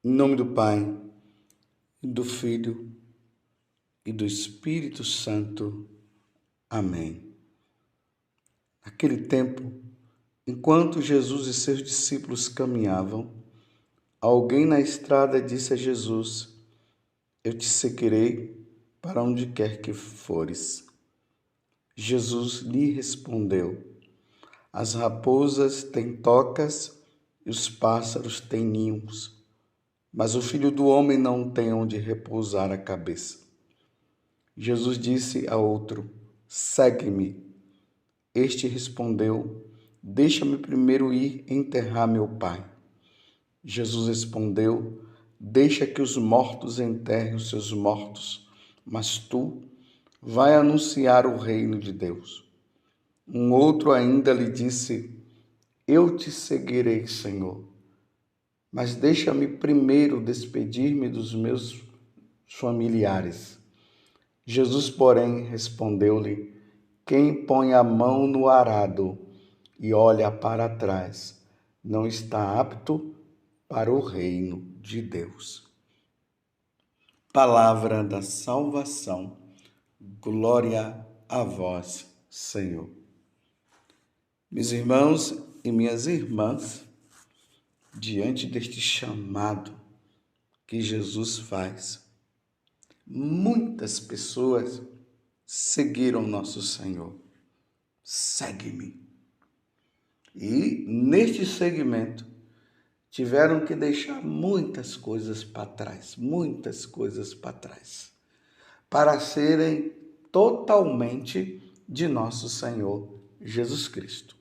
Em nome do Pai, e do Filho e do Espírito Santo. Amém. Naquele tempo, enquanto Jesus e seus discípulos caminhavam, alguém na estrada disse a Jesus: Eu te seguirei para onde quer que fores. Jesus lhe respondeu: As raposas têm tocas e os pássaros têm ninhos, mas o Filho do Homem não tem onde repousar a cabeça. Jesus disse a outro: Segue-me. Este respondeu: Deixa-me primeiro ir enterrar meu pai. Jesus respondeu: Deixa que os mortos enterrem os seus mortos, mas tu vai anunciar o reino de Deus. Um outro ainda lhe disse: Eu te seguirei, Senhor, mas deixa-me primeiro despedir-me dos meus familiares. Jesus, porém, respondeu-lhe: Quem põe a mão no arado e olha para trás não está apto para o reino de Deus. Palavra da salvação. Glória a vós, Senhor. Meus irmãos e minhas irmãs, diante deste chamado que Jesus faz, muitas pessoas seguiram nosso Senhor. Segue-me. E neste segmento tiveram que deixar muitas coisas para trás, para serem totalmente de nosso Senhor Jesus Cristo.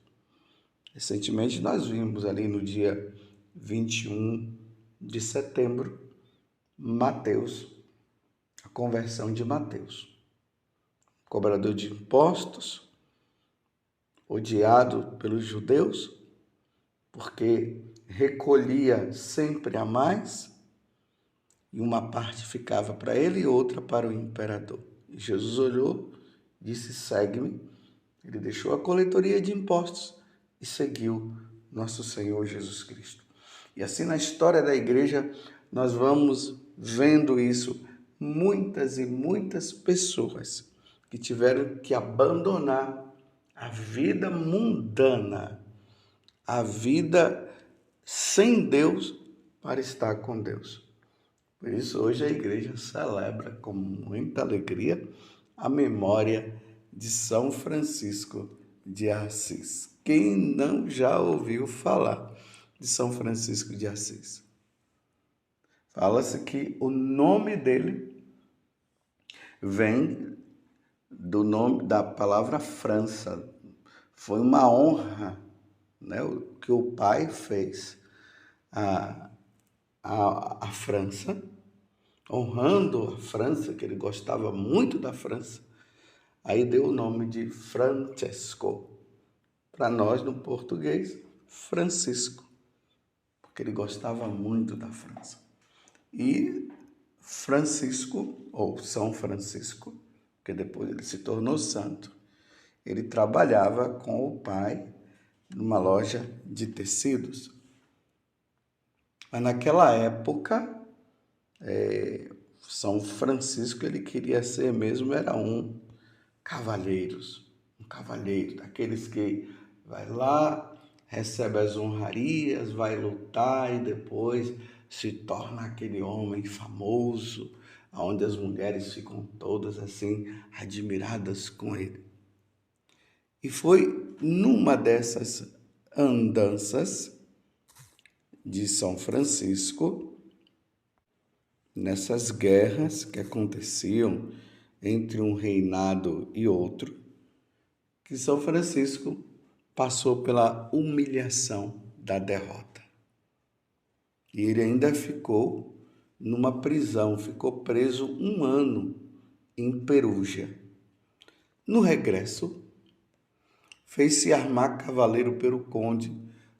Recentemente nós vimos ali no dia 21 de setembro, Mateus, a conversão de Mateus. Cobrador de impostos, odiado pelos judeus, porque recolhia sempre a mais, e uma parte ficava para ele e outra para o imperador. E Jesus olhou, disse: Segue-me. Ele deixou a coletoria de impostos e seguiu nosso Senhor Jesus Cristo. E assim na história da igreja nós vamos vendo isso, muitas e muitas pessoas que tiveram que abandonar a vida mundana, a vida sem Deus, para estar com Deus. Por isso hoje a igreja celebra com muita alegria a memória de São Francisco de Assis. Quem não já ouviu falar de São Francisco de Assis? Fala-se que o nome dele vem do nome da palavra França. Foi uma honra, né, o que o pai fez a França, honrando a França, que ele gostava muito da França. Aí deu o nome de Francesco. Para nós, no português, Francisco, porque ele gostava muito da França. E Francisco, ou São Francisco, que depois ele se tornou santo, ele trabalhava com o pai numa loja de tecidos. Mas naquela época, São Francisco, ele queria ser mesmo, era um cavalheiro, daqueles que vai lá, recebe as honrarias, vai lutar e depois se torna aquele homem famoso, onde as mulheres ficam todas assim admiradas com ele. E foi numa dessas andanças de São Francisco, nessas guerras que aconteciam entre um reinado e outro, que São Francisco passou pela humilhação da derrota. E ele ainda ficou numa prisão, ficou preso 1 ano em Perugia. No regresso, fez-se armar cavaleiro pelo conde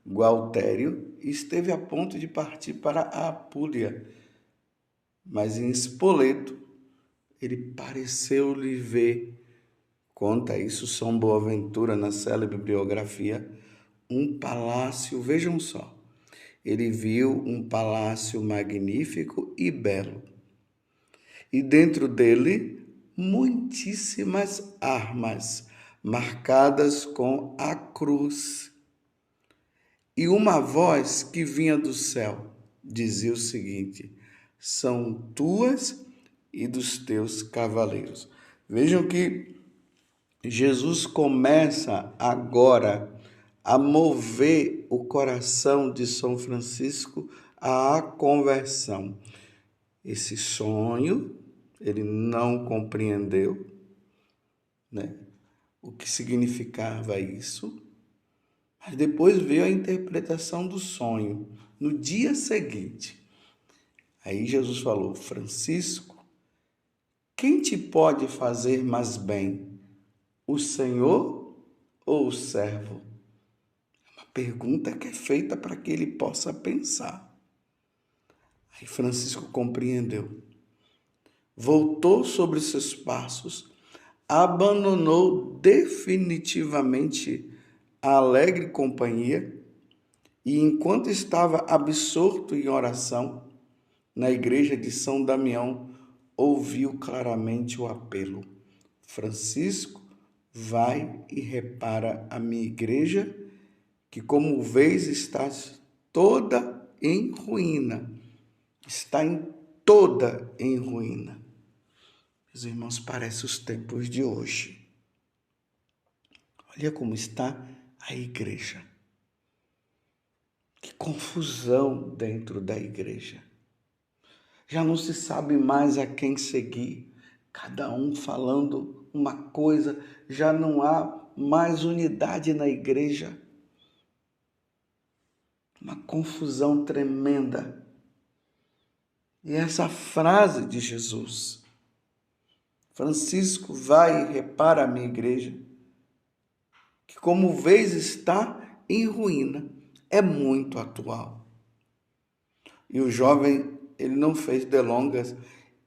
Gualtério e esteve a ponto de partir para a Apulia. Mas em Spoleto, ele pareceu-lhe ver, conta isso São Boaventura na célebre biografia, um palácio, vejam só, ele viu um palácio magnífico e belo, e dentro dele muitíssimas armas marcadas com a cruz. E uma voz que vinha do céu dizia o seguinte: são tuas e dos teus cavaleiros. Vejam que Jesus começa agora a mover o coração de São Francisco à conversão. Esse sonho, ele não compreendeu, né, o que significava isso, mas depois veio a interpretação do sonho, no dia seguinte. Aí Jesus falou: Francisco, quem te pode fazer mais bem, o Senhor ou o servo? É uma pergunta que é feita para que ele possa pensar. Aí Francisco compreendeu. Voltou sobre seus passos, abandonou definitivamente a alegre companhia e, enquanto estava absorto em oração, na igreja de São Damião, ouviu claramente o apelo: Francisco, vai e repara a minha igreja, que como vês está toda em ruína. Está toda em ruína. Meus irmãos, parece os tempos de hoje. Olha como está a igreja. Que confusão dentro da igreja. Já não se sabe mais a quem seguir. Cada um falando uma coisa. Já não há mais unidade na igreja. Uma confusão tremenda. E essa frase de Jesus: Francisco, vai e repara a minha igreja, que como vês está em ruína, é muito atual. E o jovem, ele não fez delongas,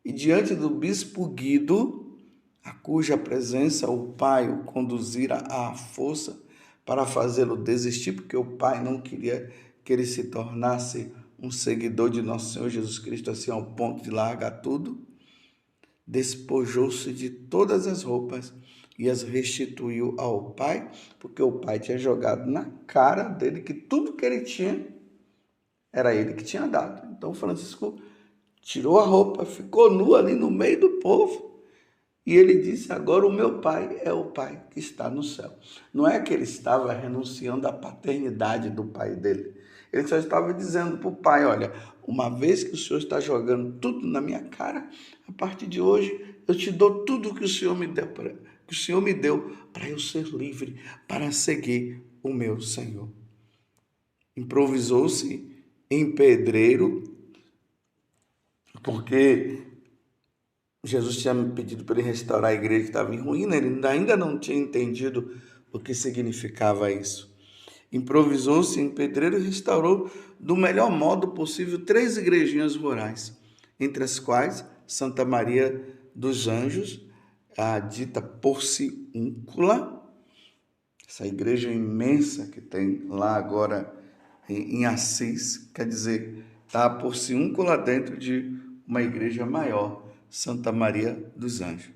e diante do bispo Guido, a cuja presença o pai o conduzira à força para fazê-lo desistir, porque o pai não queria que ele se tornasse um seguidor de nosso Senhor Jesus Cristo, assim ao ponto de largar tudo, despojou-se de todas as roupas e as restituiu ao pai, porque o pai tinha jogado na cara dele que tudo que ele tinha era ele que tinha dado. Então Francisco tirou a roupa, ficou nu ali no meio do povo e ele disse: agora o meu pai é o pai que está no céu. Não é que ele estava renunciando à paternidade do pai dele. Ele só estava dizendo para o pai: olha, uma vez que o Senhor está jogando tudo na minha cara, a partir de hoje eu te dou tudo que o Senhor me deu para eu ser livre, para seguir o meu Senhor. Improvisou-se em pedreiro, porque Jesus tinha me pedido para ele restaurar a igreja que estava em ruína, ele ainda não tinha entendido o que significava isso. Improvisou-se em pedreiro e restaurou do melhor modo possível 3 igrejinhas rurais, entre as quais Santa Maria dos Anjos, a dita Porciúncula, essa igreja imensa que tem lá agora em Assis, quer dizer, está a Porciúncula dentro de uma igreja maior, Santa Maria dos Anjos.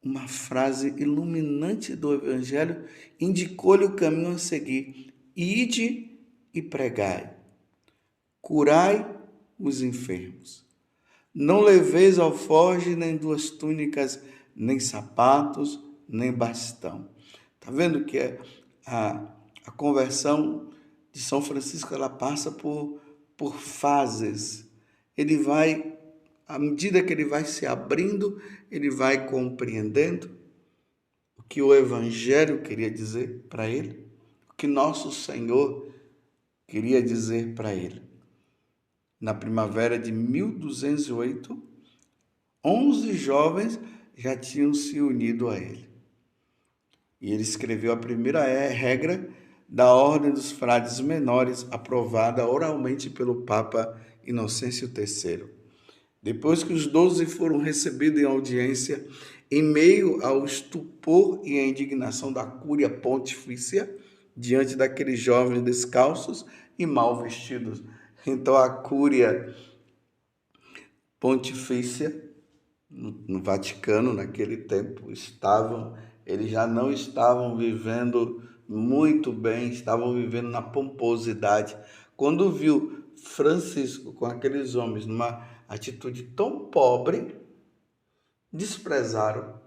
Uma frase iluminante do Evangelho indicou-lhe o caminho a seguir: ide e pregai, curai os enfermos. Não leveis alforje, nem 2 túnicas, nem sapatos, nem bastão. Está vendo que a conversão de São Francisco ela passa por fases. Ele vai, à medida que ele vai se abrindo, ele vai compreendendo o que o Evangelho queria dizer para ele, o que nosso Senhor queria dizer para ele. Na primavera de 1208, 11 jovens já tinham se unido a ele. E ele escreveu a primeira regra da Ordem dos Frades Menores, aprovada oralmente pelo Papa Inocêncio III. Depois que os 12 foram recebidos em audiência, em meio ao estupor e à indignação da Cúria Pontifícia, diante daqueles jovens descalços e mal vestidos. Então a cúria pontifícia no Vaticano naquele tempo eles já não estavam vivendo muito bem, estavam vivendo na pomposidade. Quando viu Francisco com aqueles homens numa atitude tão pobre, desprezaram.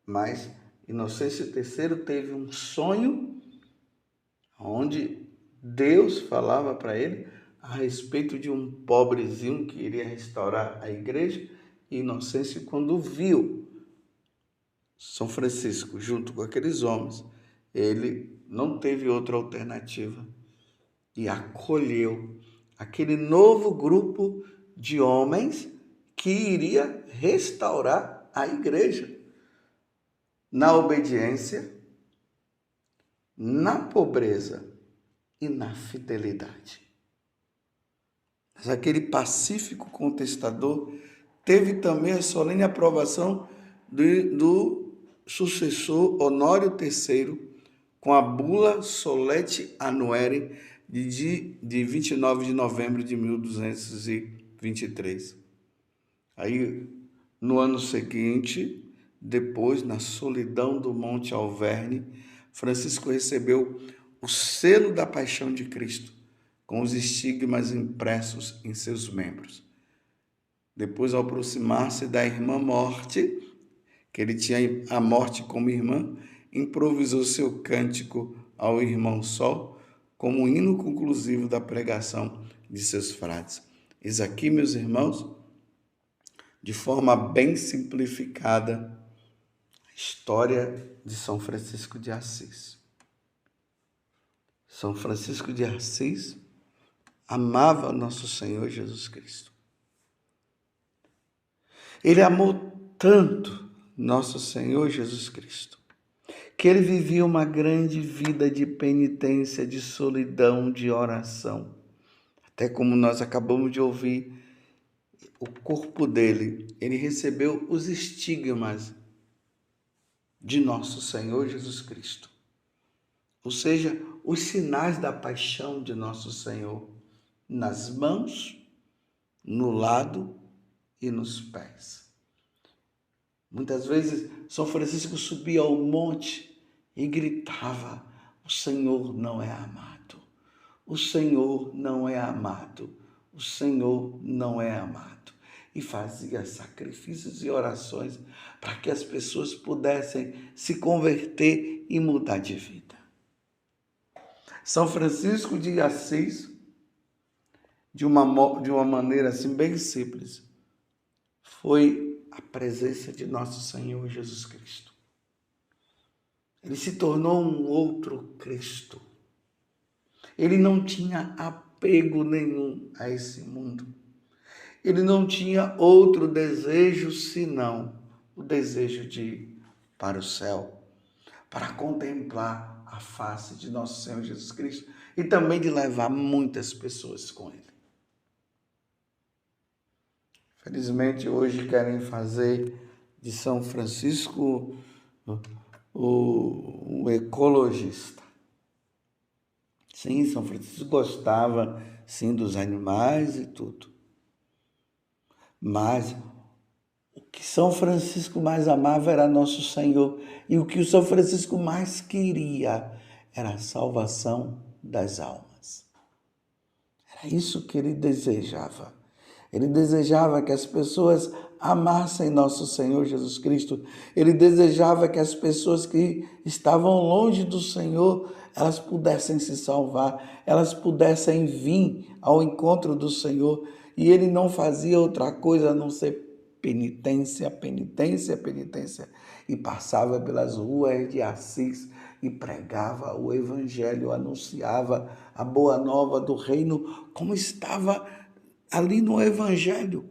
Mas Inocêncio III teve um sonho onde Deus falava para ele a respeito de um pobrezinho que iria restaurar a igreja. E Inocêncio, quando viu São Francisco junto com aqueles homens, ele não teve outra alternativa e acolheu aquele novo grupo de homens que iria restaurar a igreja na obediência, na pobreza e na fidelidade. Mas aquele pacífico contestador teve também a solene aprovação do sucessor Honório III, com a bula Solete Annuae de 29 de novembro de 1223. Aí, no ano seguinte, depois, na solidão do Monte Alverne, Francisco recebeu o selo da paixão de Cristo, com os estigmas impressos em seus membros. Depois, ao aproximar-se da irmã morte, que ele tinha a morte como irmã, improvisou seu cântico ao irmão Sol, como um hino conclusivo da pregação de seus frades. Eis aqui, meus irmãos, de forma bem simplificada, a história de São Francisco de Assis. São Francisco de Assis amava nosso Senhor Jesus Cristo. Ele amou tanto nosso Senhor Jesus Cristo, que ele vivia uma grande vida de penitência, de solidão, de oração. Até como nós acabamos de ouvir, o corpo dele, ele recebeu os estigmas de nosso Senhor Jesus Cristo. Ou seja, os sinais da paixão de nosso Senhor nas mãos, no lado e nos pés. Muitas vezes, São Francisco subia ao monte e gritava: o Senhor não é amado, o Senhor não é amado, o Senhor não é amado. E fazia sacrifícios e orações para que as pessoas pudessem se converter e mudar de vida. São Francisco de Assis, de uma maneira assim bem simples, foi a presença de nosso Senhor Jesus Cristo. Ele se tornou um outro Cristo. Ele não tinha apego nenhum a esse mundo. Ele não tinha outro desejo senão o desejo de ir para o céu, para contemplar a face de nosso Senhor Jesus Cristo e também de levar muitas pessoas com ele. Felizmente, hoje querem fazer de São Francisco um ecologista. Sim, São Francisco gostava, sim, dos animais e tudo. Mas o que São Francisco mais amava era nosso Senhor. E o que o São Francisco mais queria era a salvação das almas. Era isso que ele desejava. Ele desejava que as pessoas amassem nosso Senhor Jesus Cristo. Ele desejava que as pessoas que estavam longe do Senhor, elas pudessem se salvar, elas pudessem vir ao encontro do Senhor. E ele não fazia outra coisa a não ser penitência, penitência, penitência. E passava pelas ruas de Assis e pregava o Evangelho, anunciava a boa nova do reino, como estava ali no Evangelho.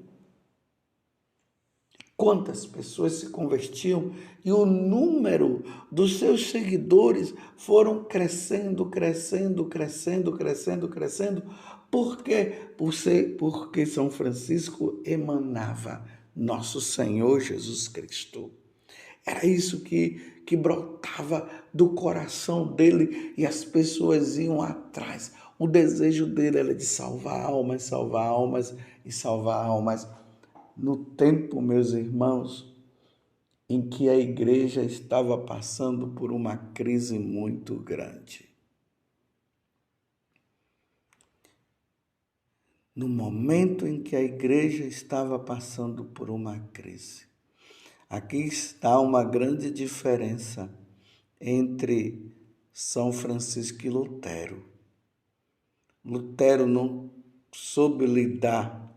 Quantas pessoas se convertiam e o número dos seus seguidores foram crescendo, crescendo, crescendo, crescendo, crescendo. Por quê? Porque São Francisco emanava nosso Senhor Jesus Cristo. Era isso que brotava do coração dele e as pessoas iam atrás. O desejo dele era de salvar almas e salvar almas. No tempo, meus irmãos, em que a igreja estava passando por uma crise muito grande. No momento em que a igreja estava passando por uma crise. Aqui está uma grande diferença entre São Francisco e Lutero. Lutero não soube lidar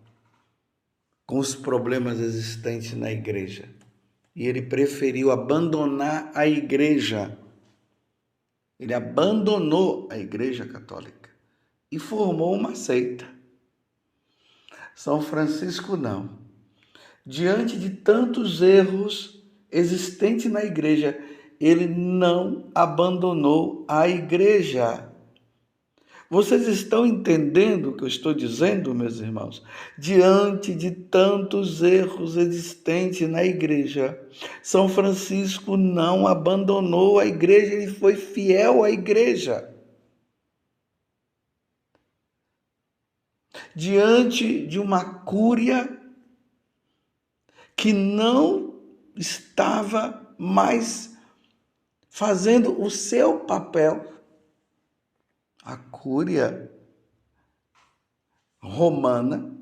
com os problemas existentes na igreja. E ele preferiu abandonar a igreja. Ele abandonou a igreja católica e formou uma seita. São Francisco não. Diante de tantos erros existentes na igreja, ele não abandonou a igreja. Vocês estão entendendo o que eu estou dizendo, meus irmãos? Diante de tantos erros existentes na igreja, São Francisco não abandonou a igreja, ele foi fiel à igreja. Diante de uma cúria que não estava mais fazendo o seu papel, a cúria romana,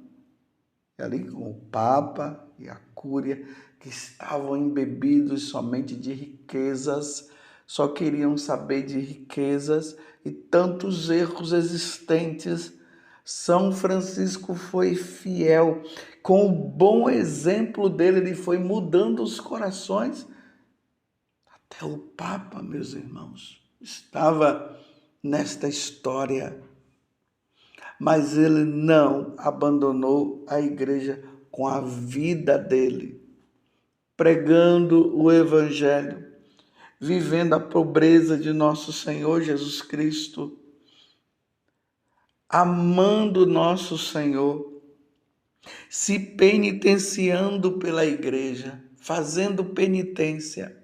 ali com o Papa e a cúria, que estavam embebidos somente de riquezas, só queriam saber de riquezas e tantos erros existentes. São Francisco foi fiel, com o bom exemplo dele, ele foi mudando os corações. Até o Papa, meus irmãos, estava nesta história, mas ele não abandonou a igreja com a vida dele, pregando o evangelho, vivendo a pobreza de nosso Senhor Jesus Cristo, amando nosso Senhor, se penitenciando pela igreja, fazendo penitência,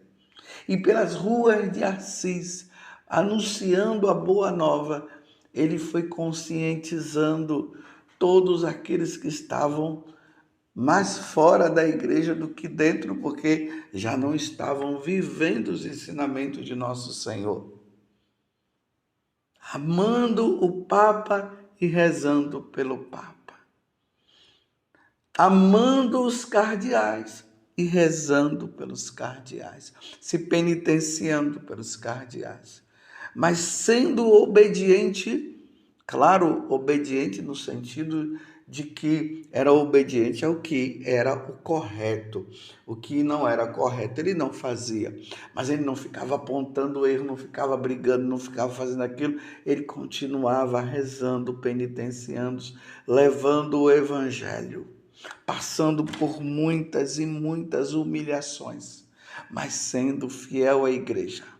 e pelas ruas de Assis, anunciando a boa nova, ele foi conscientizando todos aqueles que estavam mais fora da igreja do que dentro, porque já não estavam vivendo os ensinamentos de nosso Senhor. Amando o Papa e rezando pelo Papa. Amando os cardeais e rezando pelos cardeais. Se penitenciando pelos cardeais. Mas sendo obediente, claro, obediente no sentido de que era obediente ao que era o correto. O que não era correto ele não fazia, mas ele não ficava apontando o erro, não ficava brigando, não ficava fazendo aquilo, ele continuava rezando, penitenciando, levando o evangelho, passando por muitas e muitas humilhações, mas sendo fiel à igreja.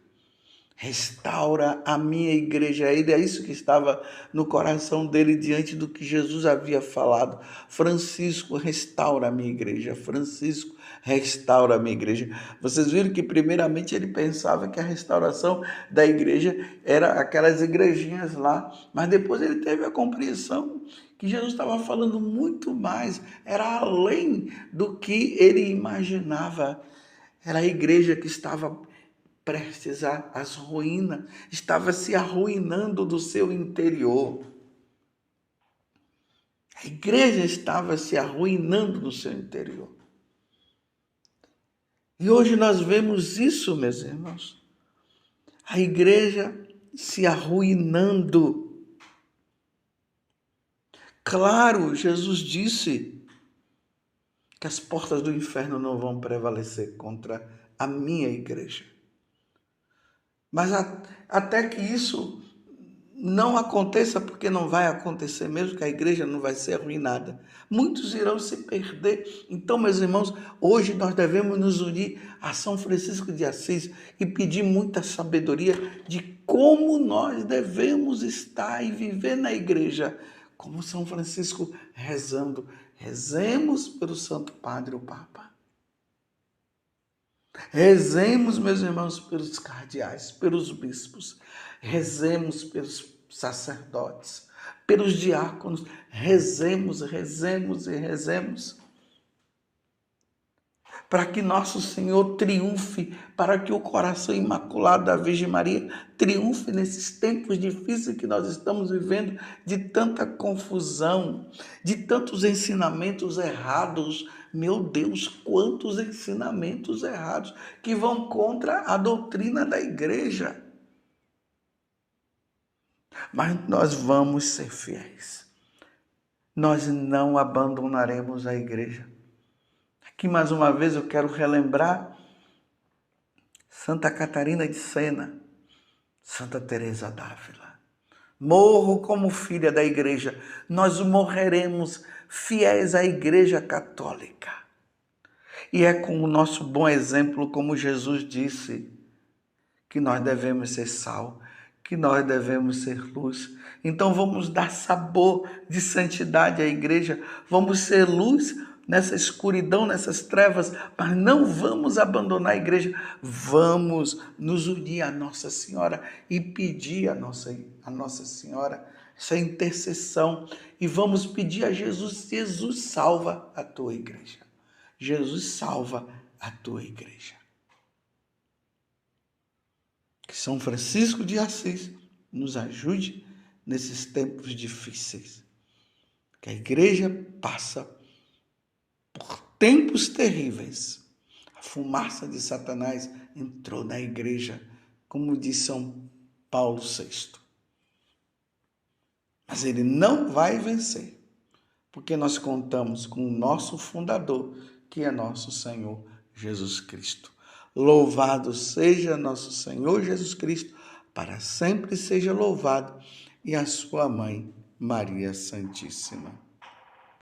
Restaura a minha igreja. É isso que estava no coração dele diante do que Jesus havia falado. Francisco, restaura a minha igreja. Francisco, restaura a minha igreja. Vocês viram que primeiramente ele pensava que a restauração da igreja era aquelas igrejinhas lá, mas depois ele teve a compreensão que Jesus estava falando muito mais, era além do que ele imaginava. Era a igreja que estava prestes às ruínas, estava se arruinando do seu interior. A igreja estava se arruinando no seu interior. E hoje nós vemos isso, meus irmãos. A igreja se arruinando. Claro, Jesus disse que as portas do inferno não vão prevalecer contra a minha igreja. Mas até que isso não aconteça, porque não vai acontecer mesmo, que a igreja não vai ser arruinada. Muitos irão se perder. Então, meus irmãos, hoje nós devemos nos unir a São Francisco de Assis e pedir muita sabedoria de como nós devemos estar e viver na igreja. Como São Francisco rezando. Rezemos pelo Santo Padre, o Papa. Rezemos, meus irmãos, pelos cardeais, pelos bispos. Rezemos pelos sacerdotes. pelos diáconos. Rezemos, rezemos e rezemos, para que nosso Senhor triunfe, para que o coração imaculado da Virgem Maria triunfe nesses tempos difíceis que nós estamos vivendo, de tanta confusão, de tantos ensinamentos errados. Meu Deus, quantos ensinamentos errados que vão contra a doutrina da igreja. Mas nós vamos ser fiéis. Nós não abandonaremos a igreja. Aqui mais uma vez eu quero relembrar Santa Catarina de Sena, Santa Teresa d'Ávila. Morro como filha da igreja. Nós morreremos fiéis à Igreja Católica. E é com o nosso bom exemplo, como Jesus disse, que nós devemos ser sal, que nós devemos ser luz. Então vamos dar sabor de santidade à igreja, vamos ser luz nessa escuridão, nessas trevas, mas não vamos abandonar a igreja. Vamos nos unir a Nossa Senhora e pedir a Nossa Senhora essa intercessão, e vamos pedir a Jesus: Jesus, salva a tua igreja. Jesus, salva a tua igreja. Que São Francisco de Assis nos ajude nesses tempos difíceis. Que a igreja passa por tempos terríveis. A fumaça de Satanás entrou na igreja, como diz São Paulo VI. Mas ele não vai vencer, porque nós contamos com o nosso fundador, que é nosso Senhor Jesus Cristo. Louvado seja nosso Senhor Jesus Cristo, para sempre seja louvado, e a sua mãe, Maria Santíssima.